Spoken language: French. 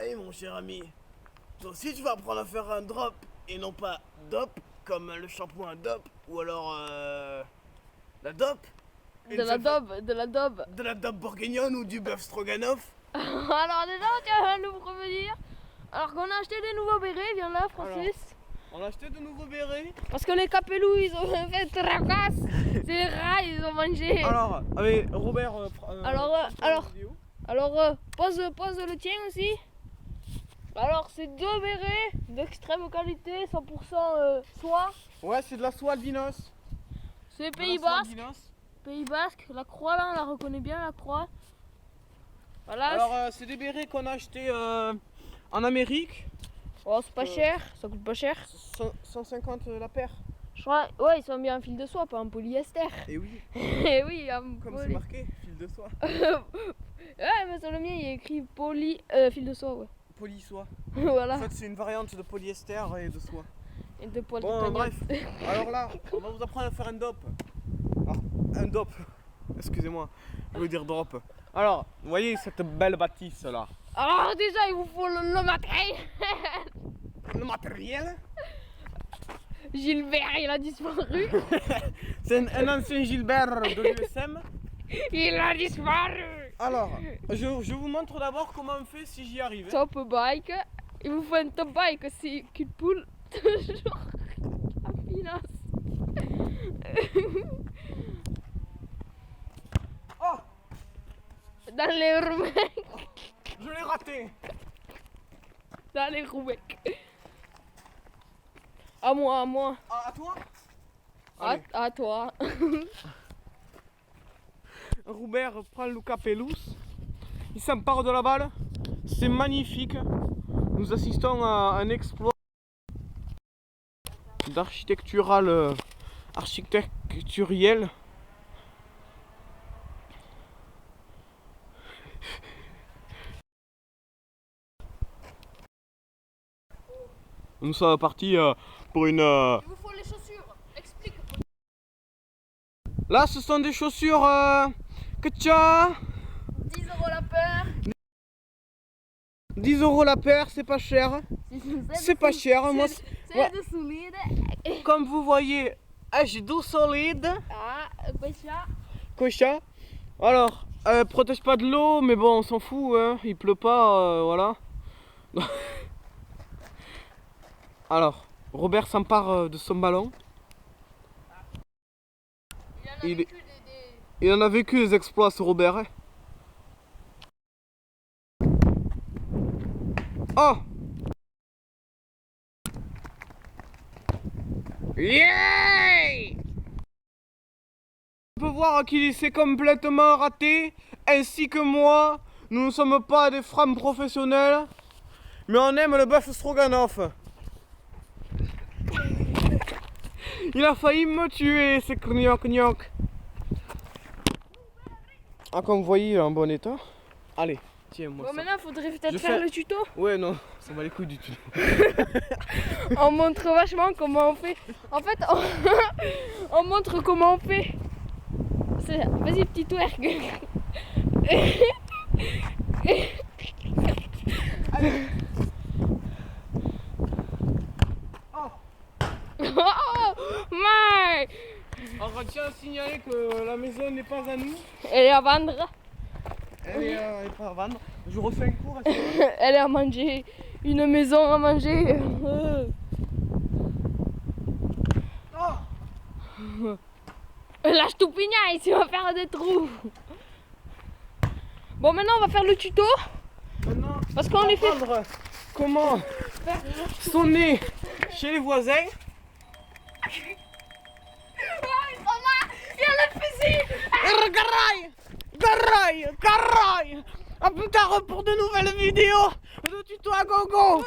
Hey mon cher ami, toi aussi tu vas apprendre à faire un drop et non pas dop comme le shampoing dop ou alors la dop. De la daube, de la daube. De la dop bourguignonne ou du bœuf stroganoff. Alors déjà, tu vas nous prévenir. Alors qu'on a acheté des nouveaux bérets, viens là Francis. On a acheté de nouveaux bérets. Parce que les capelous, ils ont fait tracasse. C'est les rats, ils ont mangé. Alors, avec Robert. Pose le tien aussi. Alors, c'est deux bérets d'extrême qualité, 100% soie. Ouais, c'est de la soie albinos. C'est Pays Basque. Pays Basque, la croix là, on la reconnaît bien la croix. Voilà. Alors, c'est des bérets qu'on a achetés en Amérique. Oh, c'est pas cher, ça coûte pas cher. 150 la paire. Je crois, ouais, ils sont bien en fil de soie, pas en polyester. Et oui, Et oui, comme c'est marqué, fil de soie. Ouais, mais sur le mien, il y a écrit fil de soie, ouais. Polysoie. Voilà. En fait, c'est une variante de polyester et de soie. Et de poils Bon, de bref. Alors là, on va vous apprendre à faire un dop. Ah, un dop. Excusez-moi, je veux dire drop. Alors, vous voyez cette belle bâtisse là. Alors déjà, il vous faut le matériel. Le matériel. Gilbert, il a disparu. C'est un ancien Gilbert de l'USM. Il a disparu. Alors, je vous montre d'abord comment on fait si j'y arrive. Top bike. Il vous faut un top bike aussi. Cul de poule. Toujours à finance. Oh, Dans les roubecs. je l'ai raté. Dans les roubecs. À moi, à moi. À toi. Allez. À toi. Robert prend le capellus. Il s'empare de la balle. C'est magnifique. Nous assistons à un exploit architecturiel. Nous sommes partis pour une... Il vous faut les chaussures. Explique. Là, ce sont des chaussures que tu as. 10 € la paire. 10 € la paire, c'est pas cher. C'est pas cher. Moi, C'est de solide. comme vous voyez, j'ai dos solide. Ah, Bécha. Cocha. Alors, protège pas de l'eau, mais bon, on s'en fout, hein. Il pleut pas, voilà. Alors, Robert s'empare de son ballon. Il en a vécu des exploits, ce Robert. Hein. Oh! Yeah! On peut voir qu'il s'est complètement raté, ainsi que moi. Nous ne sommes pas des femmes professionnelles, mais on aime le bœuf stroganoff. Il a failli me tuer, ce gnoc. Ah, comme vous voyez, il est en bon état. Allez, tiens, moi. Bon, Ça. maintenant, il faudrait peut-être Je faire fais- le tuto. Ouais, non, ça va les couilles du tout. On montre vachement comment on fait. En fait, on montre comment on fait. Vas-y, petit twerk. Oh! Oh, my. On retient à signaler que la maison n'est pas à nous. Elle est à vendre. Elle est pas à vendre. Je refais un cours. Elle est à manger. Une maison à manger. Oh! Lâche tout pignaille, tu vas faire des trous. Bon, maintenant on va faire le tuto. Maintenant, Parce qu'on les fait. apprendre comment sonner chez les voisins. Il y a le fusil. Garay! À plus tard pour de nouvelles vidéos de tuto à gogo.